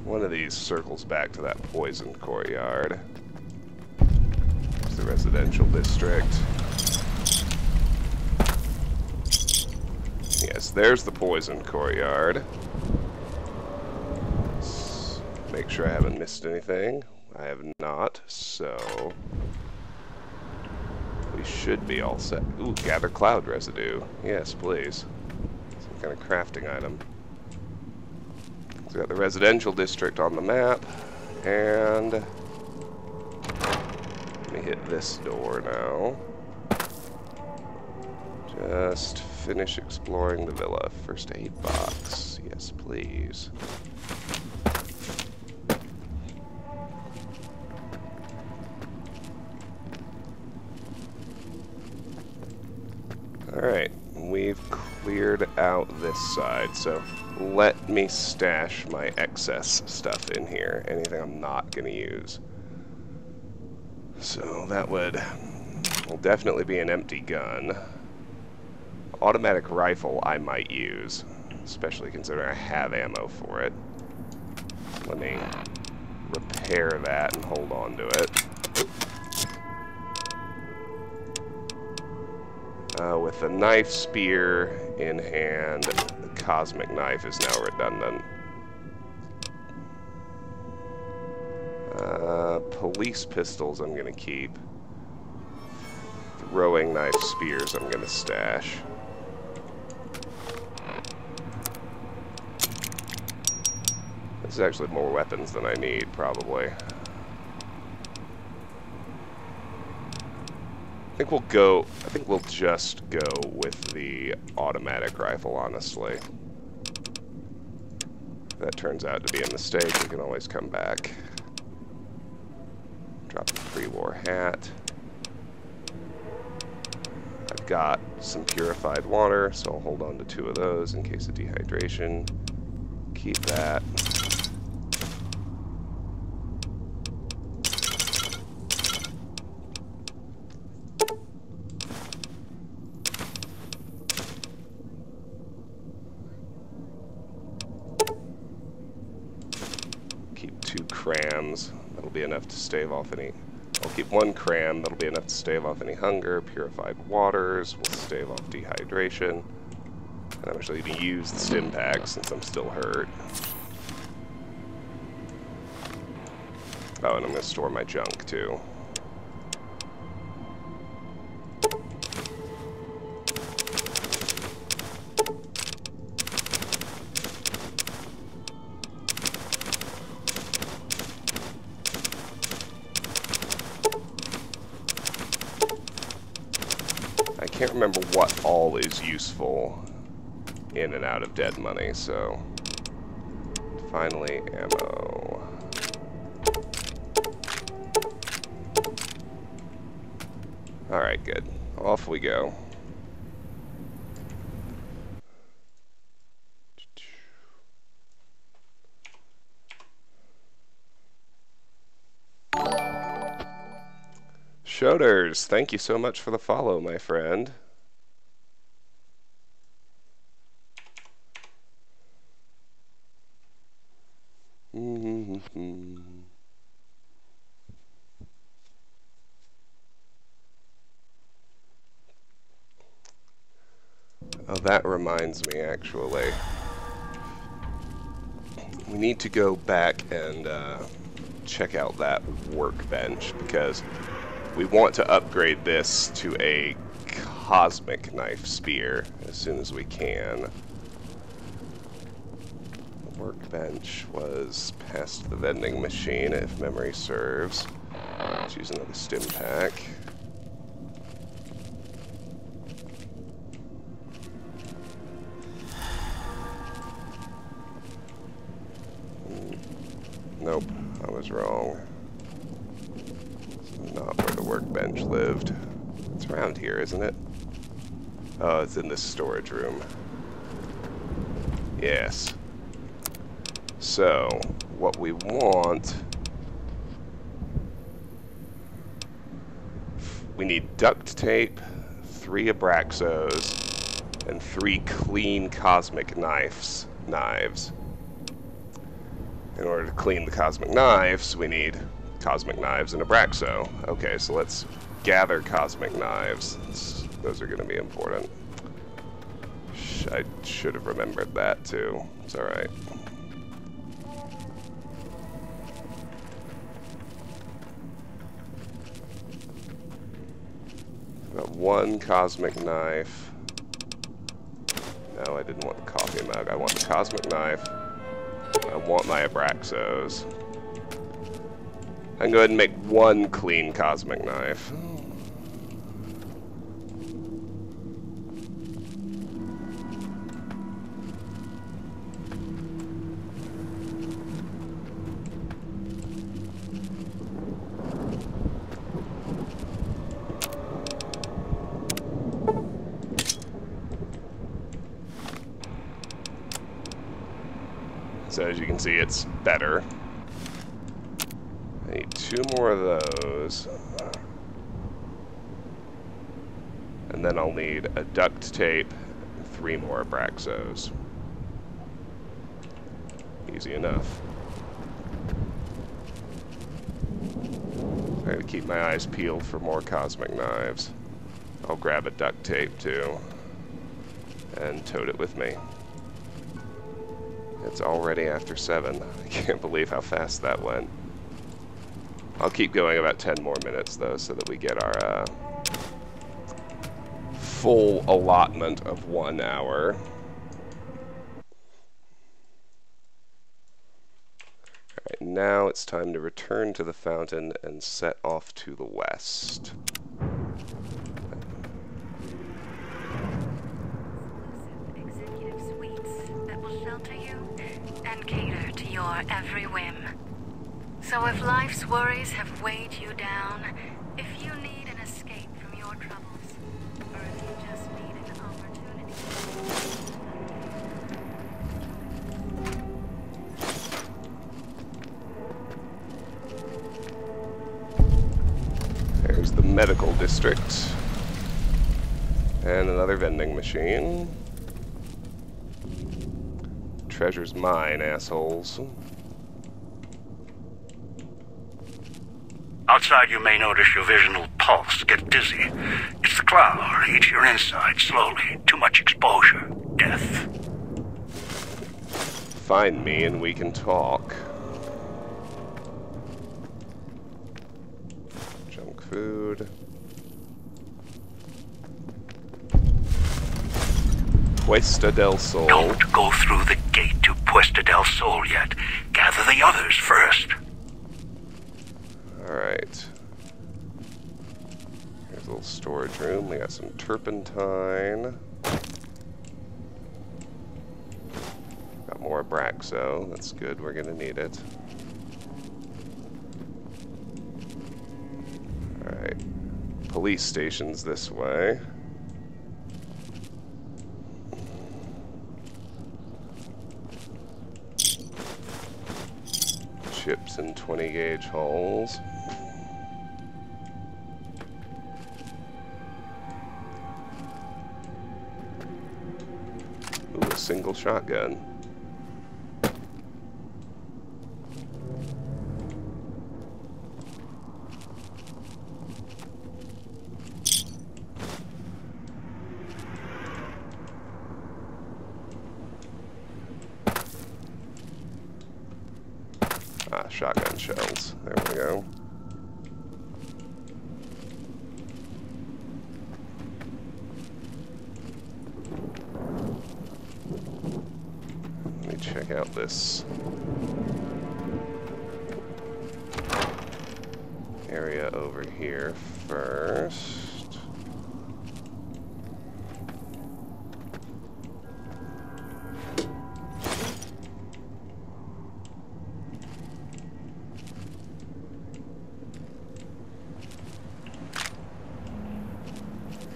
[SPEAKER 1] one of these circles back to that poison courtyard. It's the residential district. Yes, there's the poison courtyard. Make sure I haven't missed anything. I have not, so we should be all set. Ooh, gather cloud residue. Yes, please. Some kind of crafting item. So we got the residential district on the map, and let me hit this door now. Just finish exploring the villa. First aid box. Yes, please. Alright, we've cleared out this side, so let me stash my excess stuff in here. Anything I'm not going to use. So that will definitely be an empty gun. Automatic rifle I might use, especially considering I have ammo for it. Let me repair that and hold on to it. With the knife spear in hand, the cosmic knife is now redundant. Police pistols I'm going to keep. Throwing knife spears I'm going to stash. This is actually more weapons than I need, probably. I think we'll just go with the automatic rifle, honestly. If that turns out to be a mistake, we can always come back. Drop the pre-war hat. I've got some purified water, so I'll hold on to 2 of those in case of dehydration. Keep that. Keep 2 crams. That'll be enough to stave off any... I'll keep 1 cram. That'll be enough to stave off any hunger. Purified waters will stave off dehydration. And I'm actually going to use the stim pack since I'm still hurt. Oh, and I'm going to store my junk, too. I can't remember what all is useful in and out of dead money, so... Finally, ammo. Alright, good. Off we go. Shoders, thank you so much for the follow, my friend. Oh, that reminds me, actually. We need to go back and check out that workbench, because we want to upgrade this to a cosmic knife spear as soon as we can. The workbench was past the vending machine, if memory serves. Let's use another stim pack. Nope, I was wrong. It's not where the workbench lived. It's around here, isn't it? Oh, it's in this storage room. Yes. So, what we want... We need duct tape, 3 Abraxos, and 3 clean cosmic knives. In order to clean the cosmic knives, we need cosmic knives and Abraxo. Okay, so let's gather cosmic knives. Those are going to be important. I should have remembered that too. It's alright. Got 1 cosmic knife. No, I didn't want the coffee mug. I want the cosmic knife. I want my Abraxos. I can go ahead and make 1 clean cosmic knife. So as you can see, it's better. I need 2 more of those. And then I'll need a duct tape and 3 more Abraxos. Easy enough. I gotta keep my eyes peeled for more cosmic knives. I'll grab a duct tape too. And tote it with me. It's already after 7. I can't believe how fast that went. I'll keep going about 10 more minutes though, so that we get our full allotment of 1 hour. Alright, now it's time to return to the fountain and set off to the west.
[SPEAKER 2] Executive suites that will shelter you and cater to your every whim. So if life's worries have weighed you down, if you need an escape from your troubles, or if you just need an opportunity...
[SPEAKER 1] There's the medical district. And another vending machine. Treasure's mine, assholes.
[SPEAKER 5] Outside, you may notice your vision will pulse, get dizzy. It's the cloud, eats your inside slowly. Too much exposure. Death.
[SPEAKER 1] Find me and we can talk. Junk food. Puesta del Sol.
[SPEAKER 5] Don't go through the gate to Puesta del Sol yet. Gather the others first.
[SPEAKER 1] Alright. Here's a little storage room. We got some turpentine. Got more Abraxo. That's good. We're gonna need it. Alright. Police station's this way. Chips and 20 gauge holes. Ooh, a single shotgun. shotgun shells. There we go. Let me check out this area over here first.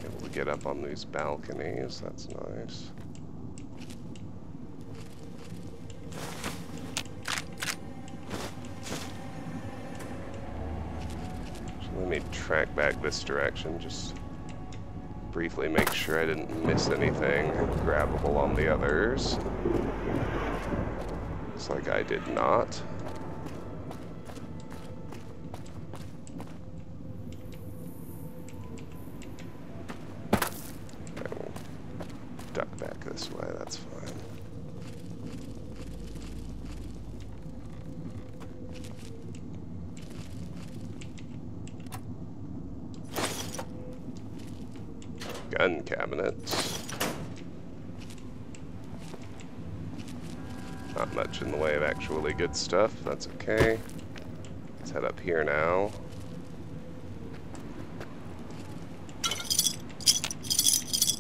[SPEAKER 1] Able to get up on these balconies, that's nice. Let me track back this direction, just briefly make sure I didn't miss anything grabbable on the others. Looks like I did not. I will duck back this way, that's fine. Gun cabinets. Not much in the way of actually good stuff, that's okay. Let's head up here now.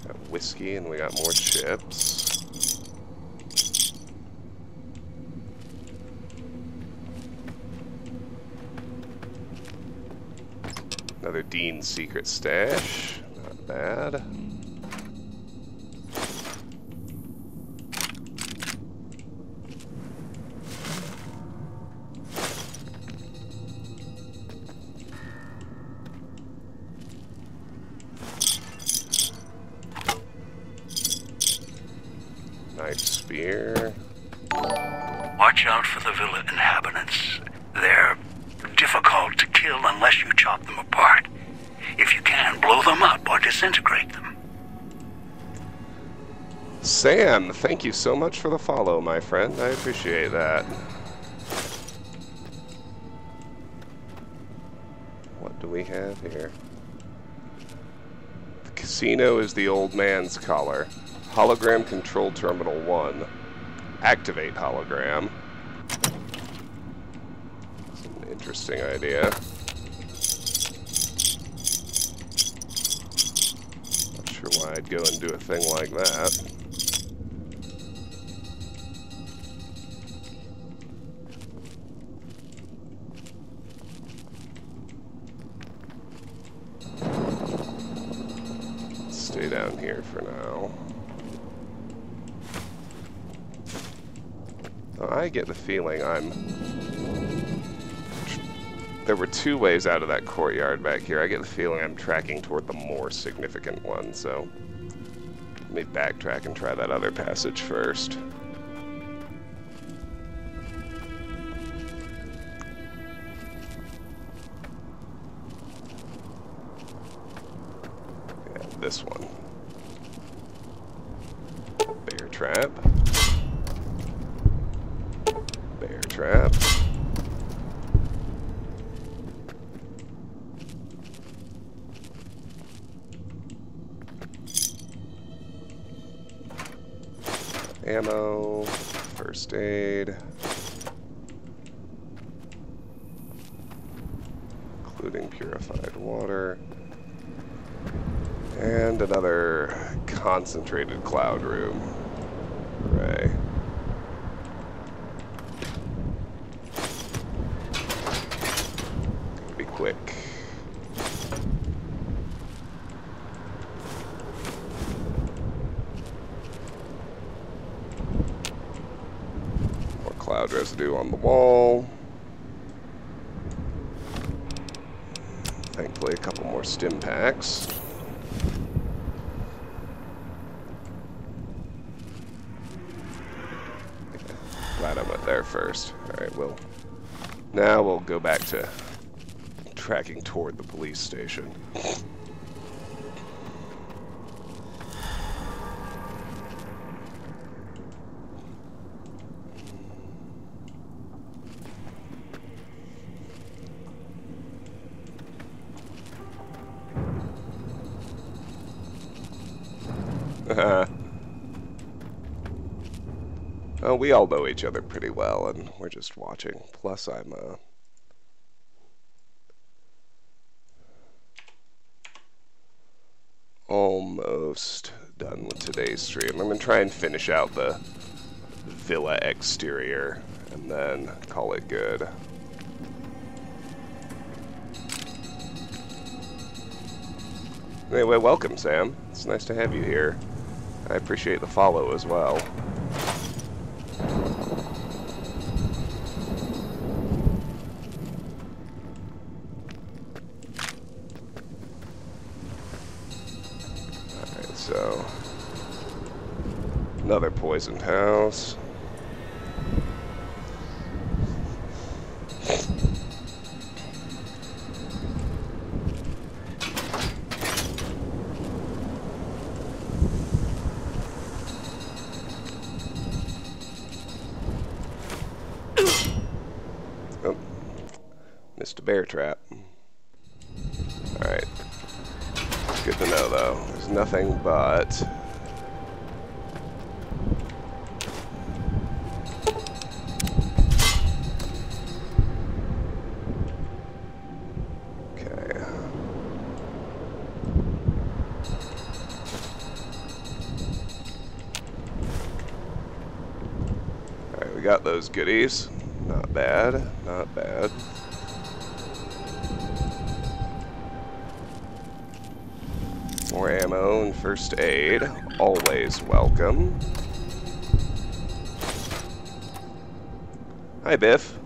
[SPEAKER 1] Got whiskey and we got more chips. Another Dean's secret stash. Not bad. Nice spear.
[SPEAKER 5] Watch out for the villa inhabitants. They're difficult to kill unless you chop them apart. If you can, blow them up or disintegrate them.
[SPEAKER 1] Sam, thank you so much for the follow, my friend. I appreciate that. What do we have here? The casino is the old man's collar. Hologram control terminal 1. Activate hologram. That's an interesting idea. Not sure why I'd go and do a thing like that. Stay down here for now. I get the feeling there were two ways out of that courtyard back here. I get the feeling I'm tracking toward the more significant one, so let me backtrack and try that other passage first. Yeah, this one. Bear trap. Bear trap. Ammo, first aid, including purified water, and another concentrated cloud room. Hooray. Be quick. Cloud residue on the wall. Thankfully, a couple more stim packs. Glad I went there first. Alright, now we'll go back to tracking toward the police station. Oh, we all know each other pretty well, and we're just watching. Plus, I'm, almost done with today's stream. I'm going to try and finish out the villa exterior, and then call it good. Anyway, welcome, Sam. It's nice to have you here. I appreciate the follow as well. Alright, so... another poisoned house. Missed a bear trap. Alright. Good to know, though. There's nothing but... okay. Alright, we got those goodies. Not bad. Not bad. More ammo and first aid, always welcome. Hi, Biff.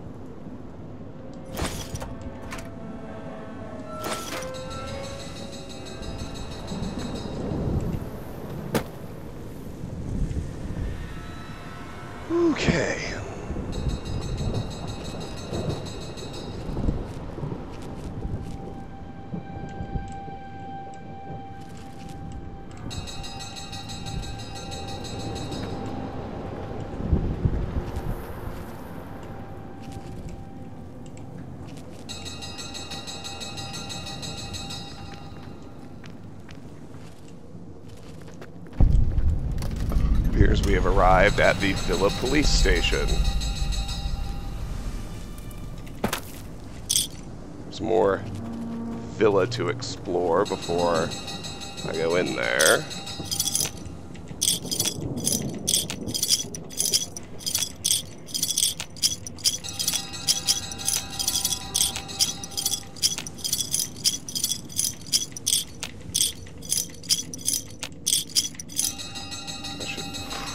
[SPEAKER 1] Okay. Appears we have arrived at the Villa Police Station. There's more villa to explore before I go in there.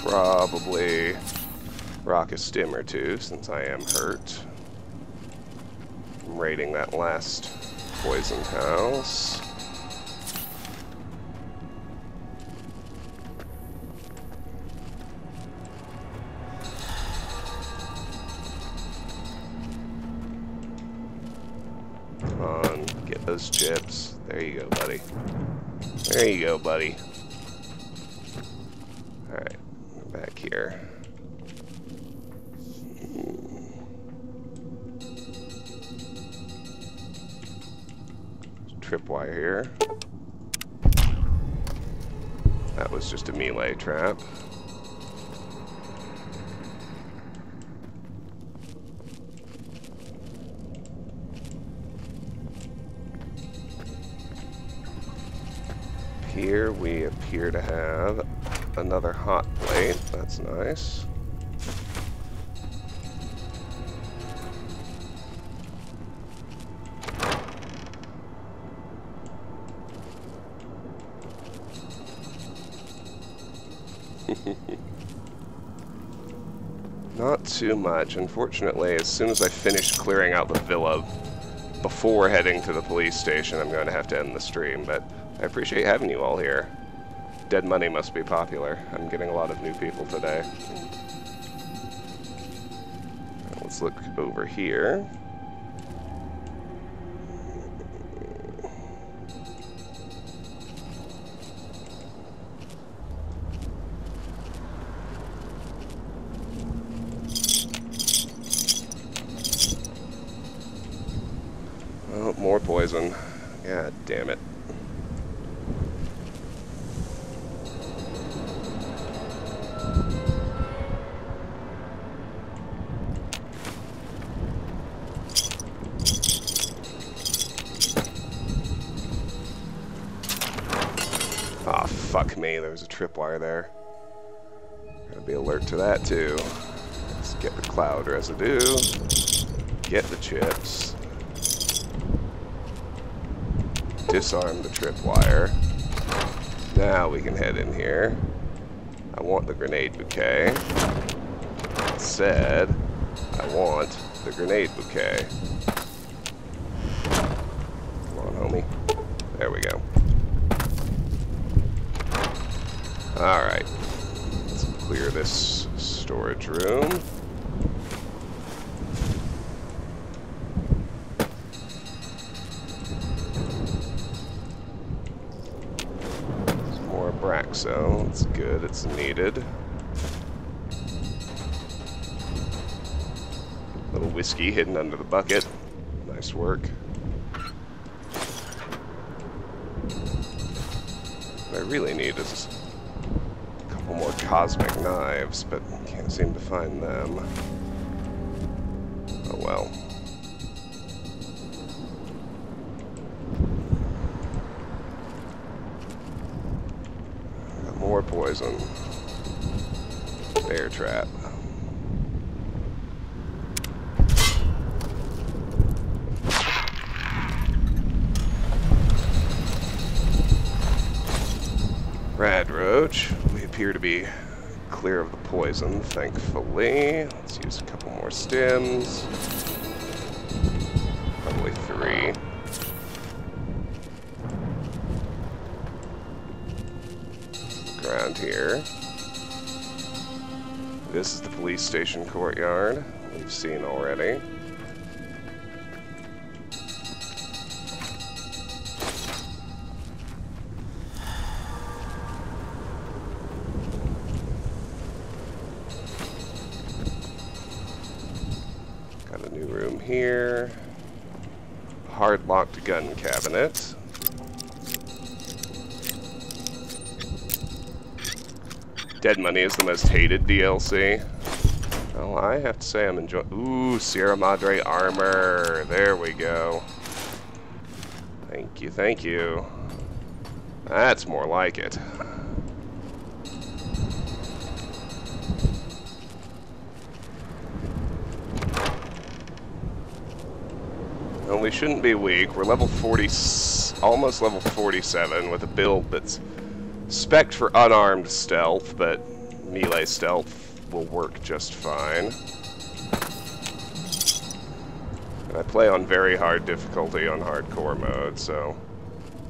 [SPEAKER 1] Probably rock a stim or two since I am hurt. I'm raiding that last poisoned house. Come on, get those chips. There you go, buddy. There you go, buddy. Alright. Back here. Tripwire here. That was just a melee trap. Here we appear to have another hot plate. That's nice. Not too much. Unfortunately, as soon as I finish clearing out the villa before heading to the police station, I'm going to have to end the stream, but I appreciate having you all here. Dead Money must be popular. I'm getting a lot of new people today. Let's look over here. Oh, more poison. God damn it. Ah, fuck me, there was a tripwire there. Gotta be alert to that too. Let's get the cloud residue. Get the chips. Disarm the tripwire. Now we can head in here. I want the grenade bouquet. It said, I want the grenade bouquet. Come on, homie. There we go. Alright. Let's clear this storage room. Some more Braxo. It's good. It's needed. Little whiskey hidden under the bucket. Nice work. What I really need is a couple more cosmic knives, but can't seem to find them. Oh well. Got more poison. Bear trap. Rad roach. We appear to be clear of the poison, thankfully. Let's use a couple more stims. Probably 3. Look around here. This is the police station courtyard. We've seen already. Here, hard locked gun cabinet. Dead Money is the most hated DLC. Well, I have to say I'm enjoying. Ooh, Sierra Madre armor. There we go. Thank you, thank you. That's more like it. Well, we shouldn't be weak. We're level 40, almost level 47 with a build that's spec'd for unarmed stealth, but melee stealth will work just fine. And I play on very hard difficulty on hardcore mode, so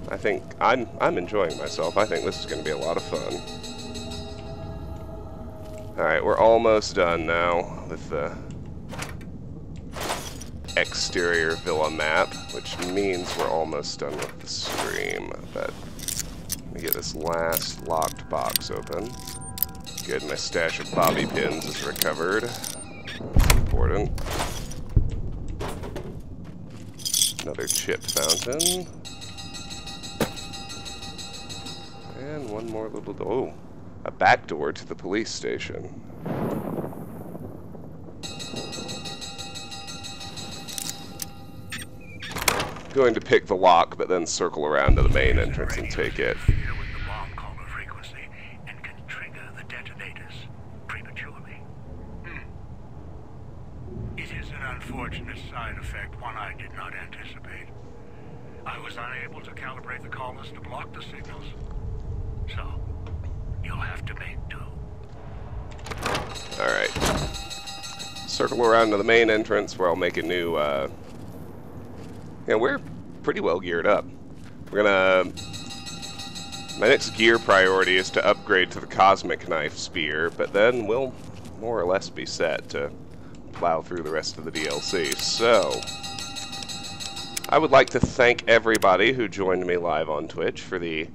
[SPEAKER 1] I think I'm enjoying myself. I think this is going to be a lot of fun. Alright, we're almost done now with the exterior villa map, which means we're almost done with the stream. But let me get this last locked box open. Good, my stash of bobby pins is recovered. That's important. Another chip fountain. And one more little door. Oh, a back door to the police station. Going to pick the lock, but then circle around to the main entrance and take it.
[SPEAKER 5] With the bomb caller frequency and can trigger the detonators prematurely. It is an unfortunate side effect, one I did not anticipate. I was unable to calibrate the callers to block the signals, so you'll have to make do.
[SPEAKER 1] Alright. Circle around to the main entrance where I'll make a new, yeah, we're pretty well geared up. We're gonna... My next gear priority is to upgrade to the Cosmic Knife Spear, but then we'll more or less be set to plow through the rest of the DLC. So, I would like to thank everybody who joined me live on Twitch for the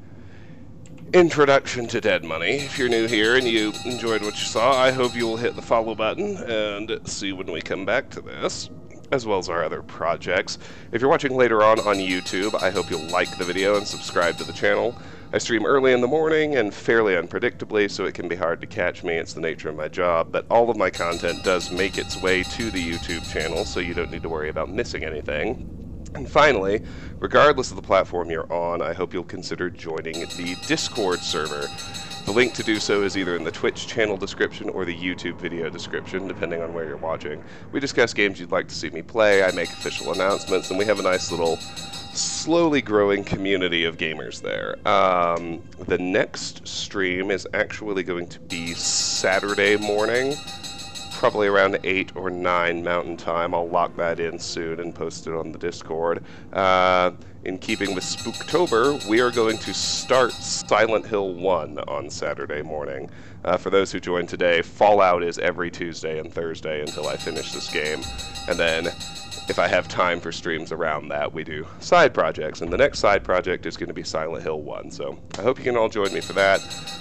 [SPEAKER 1] introduction to Dead Money. If you're new here and you enjoyed what you saw, I hope you will hit the follow button and see when we come back to this, as well as our other projects. If you're watching later on YouTube, I hope you'll like the video and subscribe to the channel. I stream early in the morning and fairly unpredictably, so it can be hard to catch me. It's the nature of my job, but all of my content does make its way to the YouTube channel, so you don't need to worry about missing anything. And finally, regardless of the platform you're on, I hope you'll consider joining the Discord server. The link to do so is either in the Twitch channel description or the YouTube video description, depending on where you're watching. We discuss games you'd like to see me play, I make official announcements, and we have a nice little slowly growing community of gamers there. The next stream is actually going to be Saturday morning, probably around 8 or 9 Mountain Time. I'll lock that in soon and post it on the Discord. In keeping with Spooktober, we are going to start Silent Hill 1 on Saturday morning. For those who joined today, Fallout is every Tuesday and Thursday until I finish this game. And then, if I have time for streams around that, we do side projects. And the next side project is going to be Silent Hill 1. So I hope you can all join me for that.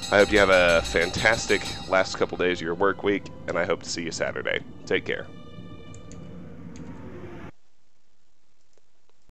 [SPEAKER 1] I hope you have a fantastic last couple days of your work week, and I hope to see you Saturday. Take care.